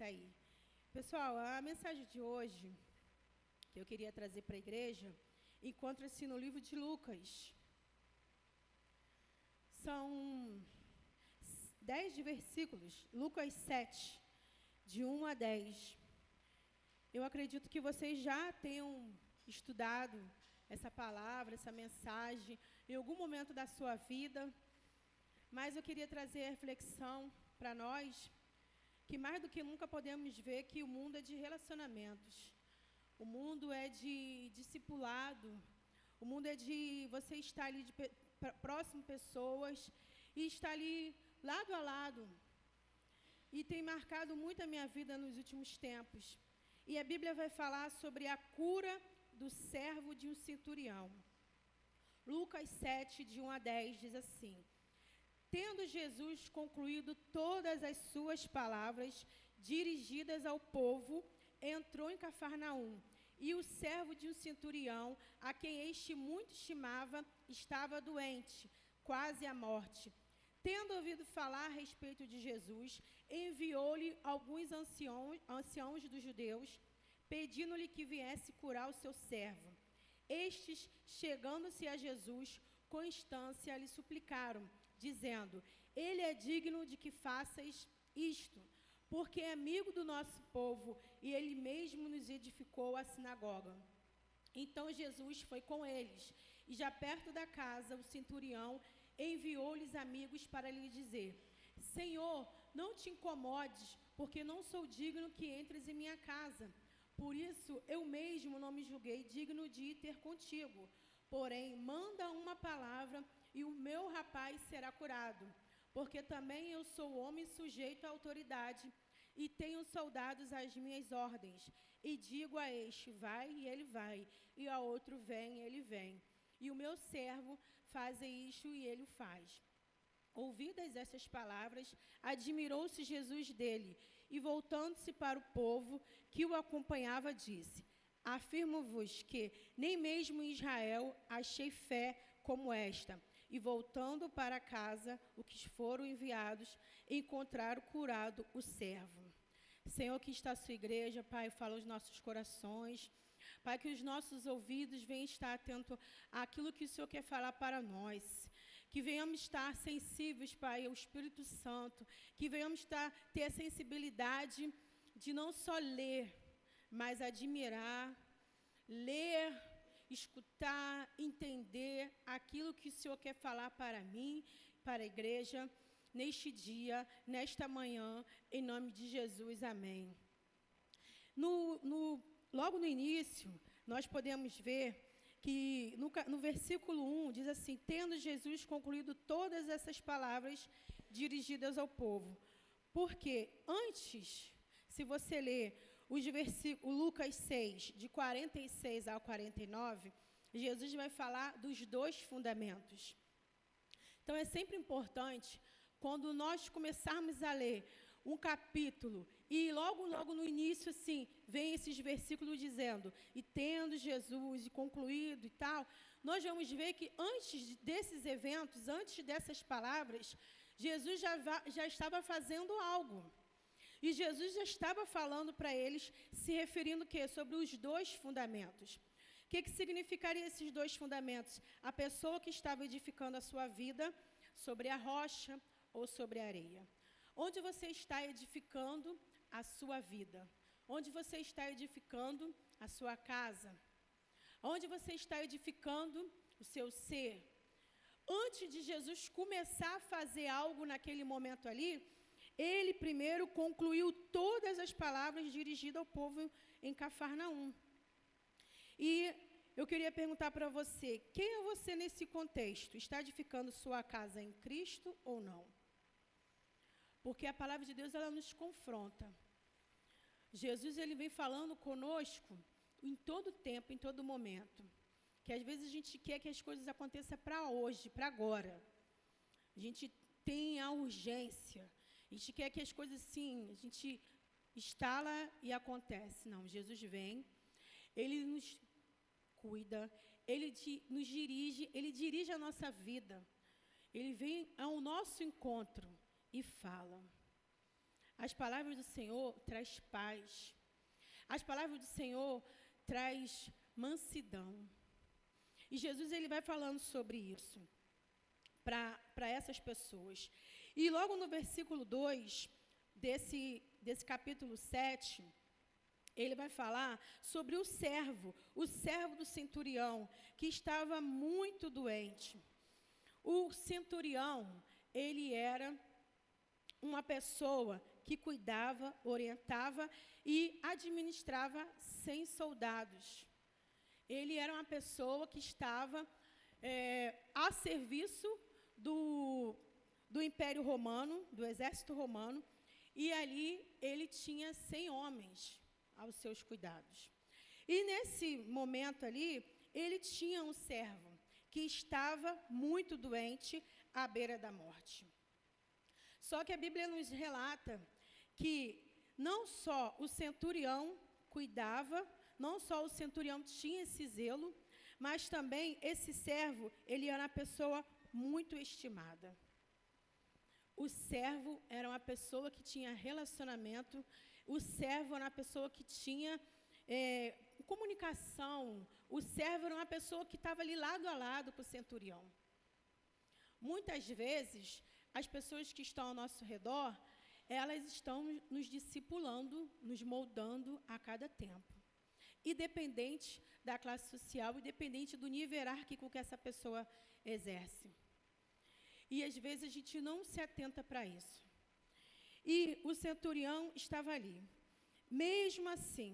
Isso aí. Pessoal, a mensagem de hoje, que eu queria trazer para a igreja, encontra-se no livro de Lucas. São 10 versículos, Lucas 7, de 1 a 10. Eu acredito que vocês já tenham estudado essa palavra, essa mensagem, em algum momento da sua vida, mas eu queria trazer a reflexão para nós, que mais do que nunca podemos ver que o mundo é de relacionamentos, o mundo é de discipulado, o mundo é de você estar ali próximo pessoas e estar ali lado a lado. E tem marcado muito a minha vida nos últimos tempos. E a Bíblia vai falar sobre a cura do servo de um centurião. Lucas 7, de 1 a 10, diz assim: Tendo Jesus concluído todas as suas palavras dirigidas ao povo, entrou em Cafarnaum. E o servo de um centurião, a quem este muito estimava, estava doente, quase à morte. Tendo ouvido falar a respeito de Jesus, enviou-lhe alguns anciãos dos judeus, pedindo-lhe que viesse curar o seu servo. Estes, chegando-se a Jesus, com instância lhe suplicaram, dizendo: Ele é digno de que faças isto, porque é amigo do nosso povo, e ele mesmo nos edificou a sinagoga. Então Jesus foi com eles, e já perto da casa, o centurião enviou-lhes amigos para lhe dizer: Senhor, não te incomodes, porque não sou digno que entres em minha casa. Por isso, eu mesmo não me julguei digno de ir ter contigo. Porém, manda uma palavra, e o meu rapaz será curado. Porque também eu sou homem sujeito à autoridade, e tenho soldados às minhas ordens. E digo a este, vai, e ele vai. E a outro, vem, e ele vem. E o meu servo faz isto, e ele o faz. Ouvidas essas palavras, admirou-se Jesus dele, e voltando-se para o povo que o acompanhava, disse: Afirmo-vos que nem mesmo em Israel achei fé como esta. E voltando para casa, os que foram enviados encontraram curado o servo. Senhor, que está a sua igreja, Pai, fala aos nossos corações. Pai, que os nossos ouvidos venham estar atentos àquilo que o Senhor quer falar para nós. Que venhamos estar sensíveis, Pai, ao Espírito Santo. Que venhamos ter a sensibilidade de não só ler, mas admirar, ler, escutar, entender aquilo que o Senhor quer falar para mim, para a igreja, neste dia, nesta manhã, em nome de Jesus, amém. Logo no início, nós podemos ver que no versículo 1 diz assim: Tendo Jesus concluído todas essas palavras dirigidas ao povo. Porque antes, se você ler os versículos, Lucas 6, de 46 ao 49, Jesus vai falar dos dois fundamentos. Então, é sempre importante, quando nós começarmos a ler um capítulo, e logo no início, assim, vem esses versículos dizendo, e tendo Jesus, e concluído e tal, nós vamos ver que antes desses eventos, antes dessas palavras, Jesus já estava fazendo algo. E Jesus já estava falando para eles, se referindo o quê? Sobre os dois fundamentos. O que significaria esses dois fundamentos? A pessoa que estava edificando a sua vida sobre a rocha ou sobre a areia. Onde você está edificando a sua vida? Onde você está edificando a sua casa? Onde você está edificando o seu ser? Antes de Jesus começar a fazer algo naquele momento ali, ele primeiro concluiu todas as palavras dirigidas ao povo em Cafarnaum. E eu queria perguntar para você, quem é você nesse contexto? Está edificando sua casa em Cristo ou não? Porque a palavra de Deus, ela nos confronta. Jesus, ele vem falando conosco em todo tempo, em todo momento. Que às vezes a gente quer que as coisas aconteçam para hoje, para agora. A gente tem a urgência. A gente quer que as coisas, assim, a gente instala e acontece. Não, Jesus vem, ele nos cuida, ele nos dirige, ele dirige a nossa vida. Ele vem ao nosso encontro e fala. As palavras do Senhor traz paz. As palavras do Senhor traz mansidão. E Jesus ele vai falando sobre isso para essas pessoas. E logo no versículo 2 desse capítulo 7, ele vai falar sobre o servo do centurião, que estava muito doente. O centurião, ele era uma pessoa que cuidava, orientava e administrava 100 soldados. Ele era uma pessoa que estava a serviço do Império Romano, do Exército Romano, e ali ele tinha 100 homens aos seus cuidados. E nesse momento ali, ele tinha um servo que estava muito doente, à beira da morte. Só que a Bíblia nos relata que não só o centurião cuidava, não só o centurião tinha esse zelo, mas também esse servo, ele era uma pessoa muito estimada. O servo era uma pessoa que tinha relacionamento, o servo era uma pessoa que tinha comunicação, o servo era uma pessoa que estava ali lado a lado com o centurião. Muitas vezes, as pessoas que estão ao nosso redor, elas estão nos discipulando, nos moldando a cada tempo. Independente da classe social, independente do nível hierárquico que essa pessoa exerce. E às vezes a gente não se atenta para isso. E o centurião estava ali. Mesmo assim,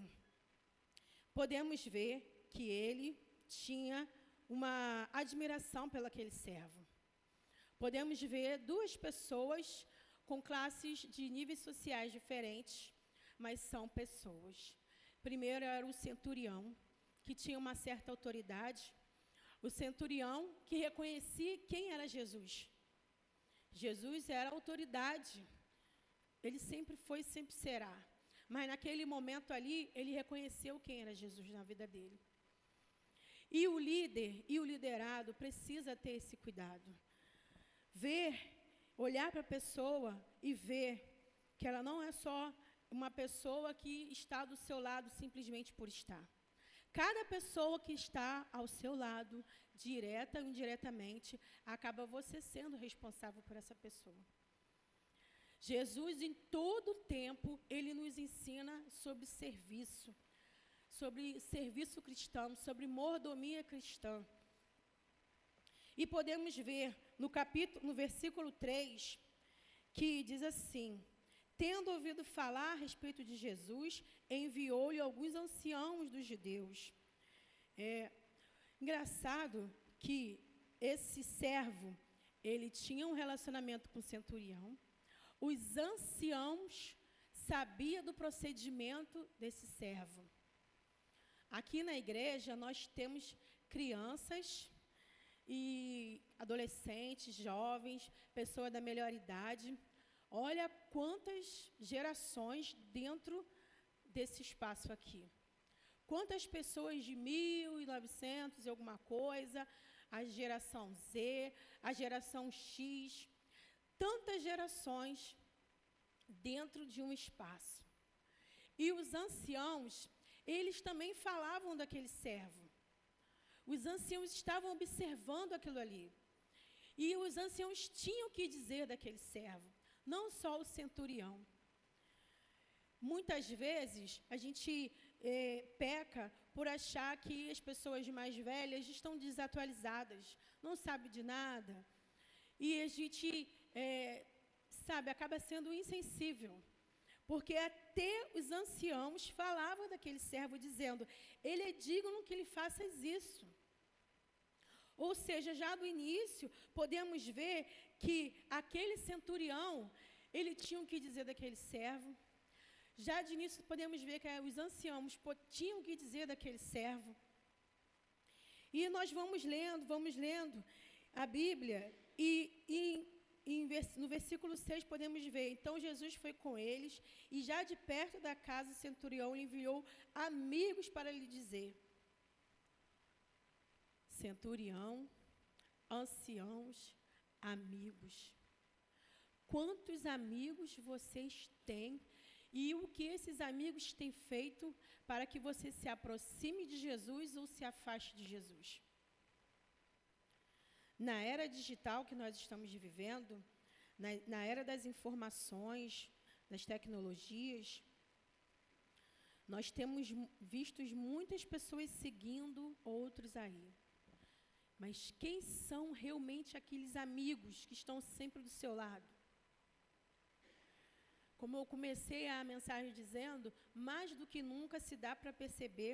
podemos ver que ele tinha uma admiração pelo aquele servo. Podemos ver duas pessoas com classes de níveis sociais diferentes, mas são pessoas. Primeiro era o centurião, que tinha uma certa autoridade. O centurião que reconhecia quem era Jesus. Jesus era autoridade. Ele sempre foi e sempre será. Mas naquele momento ali, ele reconheceu quem era Jesus na vida dele. E o líder e o liderado precisa ter esse cuidado. Olhar para a pessoa e ver que ela não é só uma pessoa que está do seu lado simplesmente por estar. Cada pessoa que está ao seu lado, direta ou indiretamente, acaba você sendo responsável por essa pessoa. Jesus, em todo o tempo, ele nos ensina sobre serviço cristão, sobre mordomia cristã. E podemos ver no versículo 3, que diz assim: tendo ouvido falar a respeito de Jesus, enviou-lhe alguns anciãos dos judeus. Engraçado que esse servo, ele tinha um relacionamento com o centurião. Os anciãos sabiam do procedimento desse servo. Aqui na igreja, nós temos crianças e adolescentes, jovens, pessoas da melhor idade. Olha quantas gerações dentro desse espaço aqui. Quantas pessoas de 1900 e alguma coisa, a geração Z, a geração X, tantas gerações dentro de um espaço. E os anciãos, eles também falavam daquele servo. Os anciãos estavam observando aquilo ali. E os anciãos tinham que dizer daquele servo, não só o centurião. Muitas vezes, a gente peca por achar que as pessoas mais velhas estão desatualizadas, não sabem de nada. E a gente, acaba sendo insensível. Porque até os anciãos falavam daquele servo, dizendo, ele é digno que lhe faças isso. Ou seja, já do início, podemos ver que aquele centurião, ele tinha que dizer daquele servo. Já de início, podemos ver que os anciãos tinham que dizer daquele servo. E nós vamos lendo a Bíblia, no versículo 6 podemos ver, então Jesus foi com eles, e já de perto da casa o centurião enviou amigos para lhe dizer. Centurião, anciãos, amigos. quantos amigos vocês têm e o que esses amigos têm feito para que você se aproxime de Jesus ou se afaste de Jesus. Na era digital que nós estamos vivendo, na era das informações, das tecnologias, nós temos visto muitas pessoas seguindo outros aí. Mas quem são realmente aqueles amigos que estão sempre do seu lado? Como eu comecei a mensagem dizendo, mais do que nunca se dá para perceber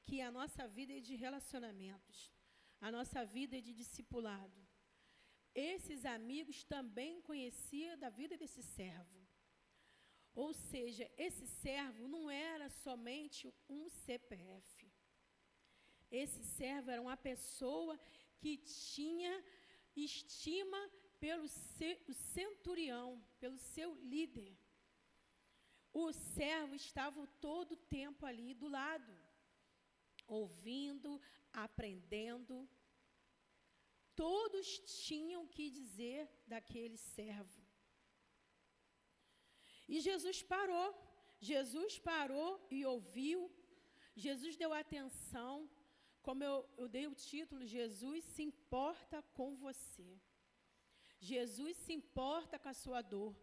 que a nossa vida é de relacionamentos, a nossa vida é de discipulado. Esses amigos também conheciam da vida desse servo. Ou seja, esse servo não era somente um CPF. Esse servo era uma pessoa que tinha estima pelo centurião, pelo seu líder. O servo estava todo o tempo ali do lado, ouvindo, aprendendo. Todos tinham o que dizer daquele servo. E Jesus parou e ouviu. Jesus deu atenção. Como eu dei o título, Jesus se importa com você. Jesus se importa com a sua dor.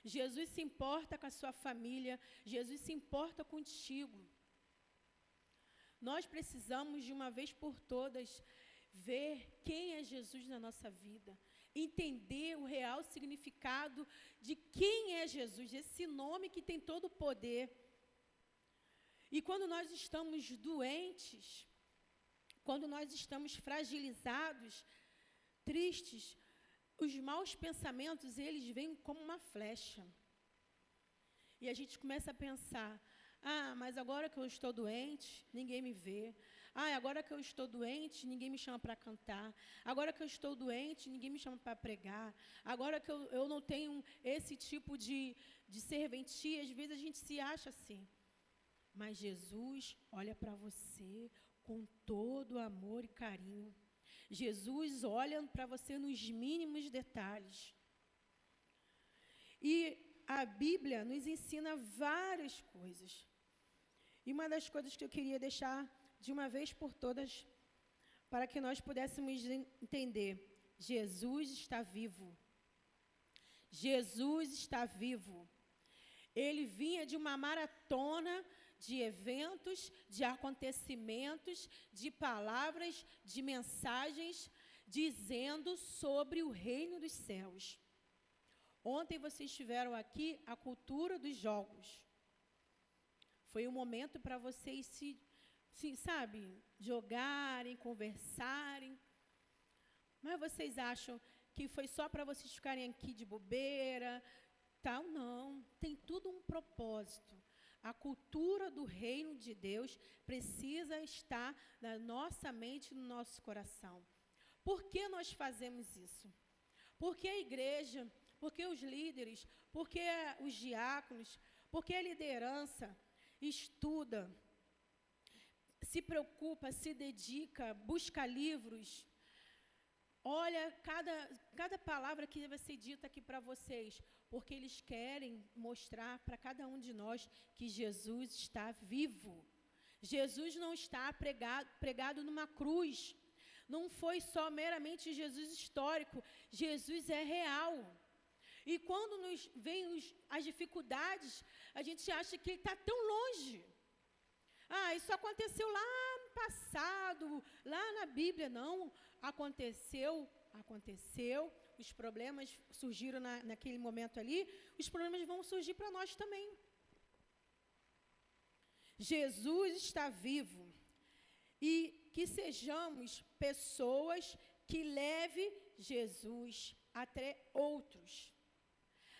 Jesus se importa com a sua família. Jesus se importa contigo. Nós precisamos, de uma vez por todas, ver quem é Jesus na nossa vida. Entender o real significado de quem é Jesus, esse nome que tem todo o poder. E quando nós estamos doentes, quando nós estamos fragilizados, tristes, os maus pensamentos, eles vêm como uma flecha. E a gente começa a pensar, mas agora que eu estou doente, ninguém me vê. Agora que eu estou doente, ninguém me chama para cantar. Agora que eu estou doente, ninguém me chama para pregar. Agora que eu não tenho esse tipo de serventia, às vezes a gente se acha assim. Mas Jesus olha para você com todo amor e carinho. Jesus olha para você nos mínimos detalhes. E a Bíblia nos ensina várias coisas. E uma das coisas que eu queria deixar de uma vez por todas, para que nós pudéssemos entender, Jesus está vivo. Jesus está vivo. Ele vinha de uma maratona de eventos, de acontecimentos, de palavras, de mensagens, dizendo sobre o reino dos céus. Ontem vocês tiveram aqui a cultura dos jogos. Foi um momento para vocês jogarem, conversarem. Mas vocês acham que foi só para vocês ficarem aqui de bobeira? Tal? Não. Tem tudo um propósito. A cultura do reino de Deus precisa estar na nossa mente e no nosso coração. Por que nós fazemos isso? Porque a igreja, porque os líderes, porque os diáconos, porque a liderança estuda, se preocupa, se dedica, busca livros. Olha cada palavra que vai ser dita aqui para vocês, porque eles querem mostrar para cada um de nós que Jesus está vivo. Jesus não está pregado numa cruz. Não foi só meramente Jesus histórico. Jesus é real. E quando nos vêm as dificuldades, a gente acha que ele está tão longe. Isso aconteceu lá no passado, lá na Bíblia. Não, aconteceu, os problemas surgiram naquele momento ali, os problemas vão surgir para nós também. Jesus está vivo. E que sejamos pessoas que levem Jesus até outros.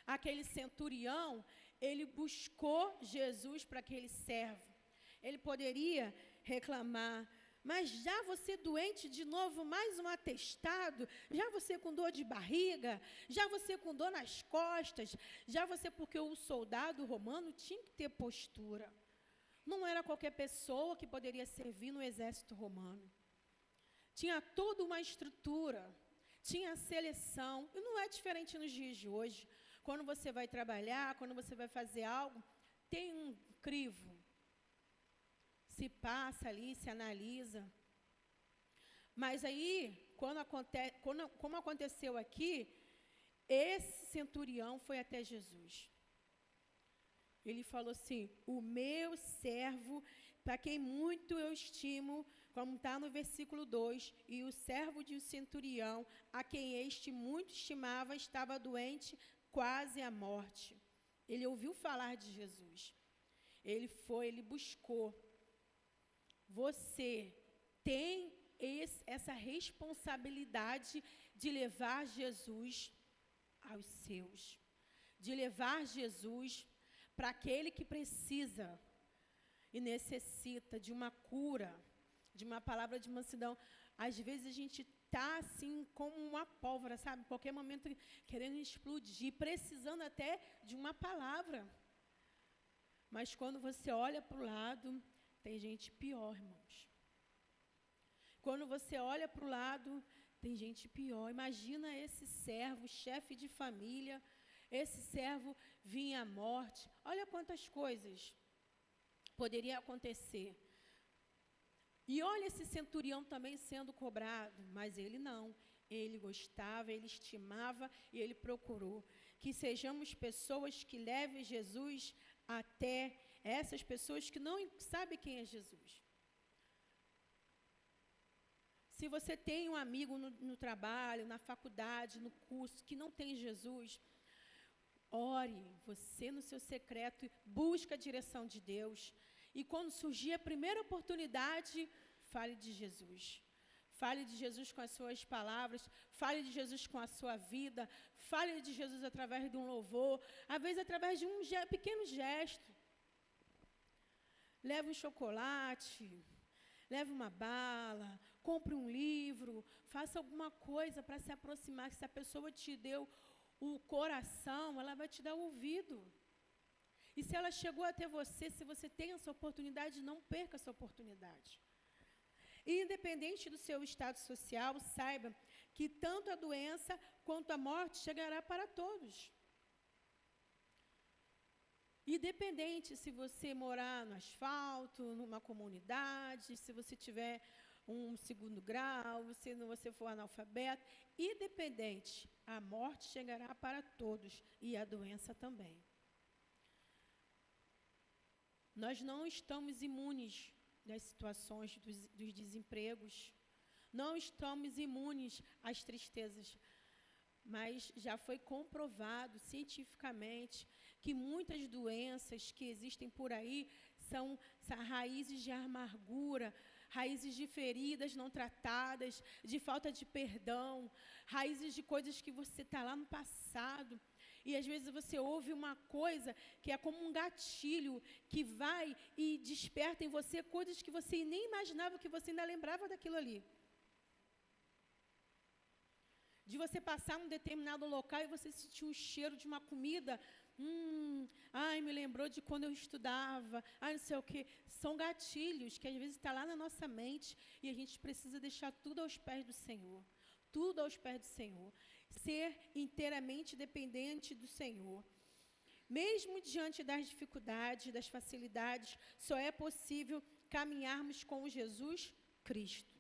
Aquele centurião, ele buscou Jesus para aquele servo. Ele poderia reclamar, mas já você doente de novo, mais um atestado, já você com dor de barriga, já você com dor nas costas, já você, porque o soldado romano tinha que ter postura. Não era qualquer pessoa que poderia servir no exército romano. Tinha toda uma estrutura, tinha seleção, e não é diferente nos dias de hoje. quando você vai trabalhar, quando você vai fazer algo, tem um crivo. Se passa ali, se analisa. Mas aí, como aconteceu aqui, esse centurião foi até Jesus. Ele falou assim: o meu servo, para quem muito eu estimo, como está no versículo 2, e o servo de um centurião, a quem este muito estimava, estava doente, quase à morte. Ele ouviu falar de Jesus. Ele foi, ele buscou. Você tem essa responsabilidade de levar Jesus aos seus, de levar Jesus para aquele que precisa e necessita de uma cura, de uma palavra de mansidão. Às vezes a gente está assim como uma pólvora, sabe? Em qualquer momento querendo explodir, precisando até de uma palavra. Mas quando você olha para o lado, tem gente pior, irmãos. Quando você olha para o lado, tem gente pior. Imagina esse servo, chefe de família, esse servo vinha à morte. Olha quantas coisas poderiam acontecer. E olha esse centurião também sendo cobrado, mas ele não. Ele gostava, ele estimava e ele procurou. Que sejamos pessoas que levem Jesus até essas pessoas que não sabem quem é Jesus. Se você tem um amigo no trabalho, na faculdade, no curso, que não tem Jesus, ore, você no seu secreto, busca a direção de Deus. E quando surgir a primeira oportunidade, fale de Jesus. Fale de Jesus com as suas palavras, fale de Jesus com a sua vida, fale de Jesus através de um louvor, às vezes através de um pequeno gesto. Leve um chocolate, leve uma bala, compre um livro, faça alguma coisa para se aproximar. Se a pessoa te deu o coração, ela vai te dar o ouvido. E se ela chegou até você, se você tem essa oportunidade, não perca essa oportunidade. E independente do seu estado social, saiba que tanto a doença quanto a morte chegará para todos. Independente se você morar no asfalto, numa comunidade, se você tiver um segundo grau, se você for analfabeto, independente, a morte chegará para todos e a doença também. Nós não estamos imunes das situações dos desempregos, não estamos imunes às tristezas, mas já foi comprovado cientificamente que muitas doenças que existem por aí são raízes de amargura, raízes de feridas não tratadas, de falta de perdão, raízes de coisas que você está lá no passado. E às vezes você ouve uma coisa que é como um gatilho que vai e desperta em você coisas que você nem imaginava, que você ainda lembrava daquilo ali. De você passar num determinado local e você sentir um cheiro de uma comida, me lembrou de quando eu estudava, não sei o quê. São gatilhos que às vezes estão lá na nossa mente e a gente precisa deixar tudo aos pés do Senhor. Tudo aos pés do Senhor. Ser inteiramente dependente do Senhor. Mesmo diante das dificuldades, das facilidades, só é possível caminharmos com Jesus Cristo.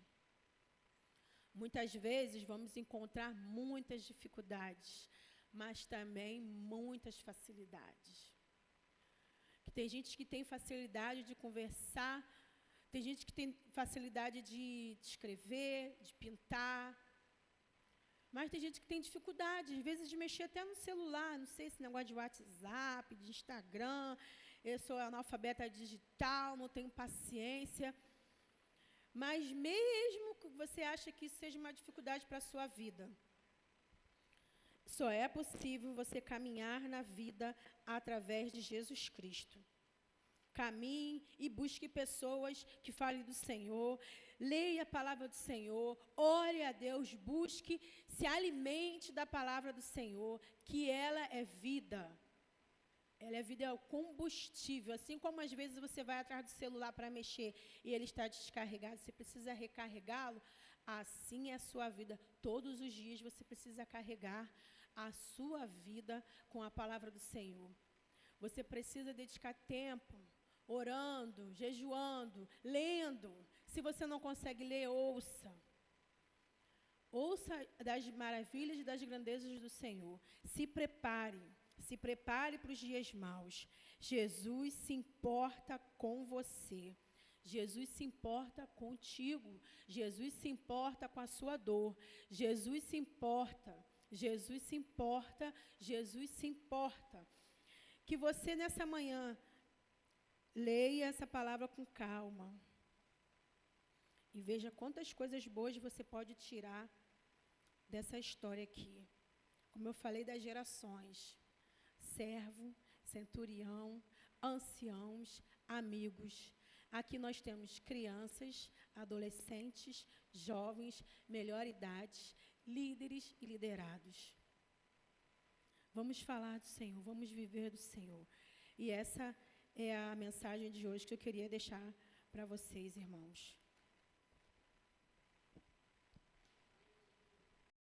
Muitas vezes vamos encontrar muitas dificuldades, mas também muitas facilidades. Tem gente que tem facilidade de conversar, tem gente que tem facilidade de escrever, de pintar, mas tem gente que tem dificuldade, às vezes, de mexer até no celular, não sei, esse negócio de WhatsApp, de Instagram, eu sou analfabeta digital, não tenho paciência. Mas mesmo que você ache que isso seja uma dificuldade para a sua vida, só é possível você caminhar na vida através de Jesus Cristo. Caminhe e busque pessoas que falem do Senhor, leia a palavra do Senhor, ore a Deus, busque, se alimente da palavra do Senhor, que ela é vida. Ela é vida, é o combustível. Assim como às vezes você vai atrás do celular para mexer e ele está descarregado, você precisa recarregá-lo, assim é a sua vida. Todos os dias você precisa carregar a sua vida com a palavra do Senhor. Você precisa dedicar tempo orando, jejuando, lendo. Se você não consegue ler, ouça. Ouça das maravilhas e das grandezas do Senhor. Se prepare para os dias maus. Jesus se importa com você. Jesus se importa contigo. Jesus se importa com a sua dor. Jesus se importa. Jesus se importa. Jesus se importa. Que você nessa manhã leia essa palavra com calma. E veja quantas coisas boas você pode tirar dessa história aqui. Como eu falei das gerações. Servo, centurião, anciãos, amigos. Aqui nós temos crianças, adolescentes, jovens, melhor idade, líderes e liderados. Vamos falar do Senhor, vamos viver do Senhor. E essa é a mensagem de hoje que eu queria deixar para vocês, irmãos.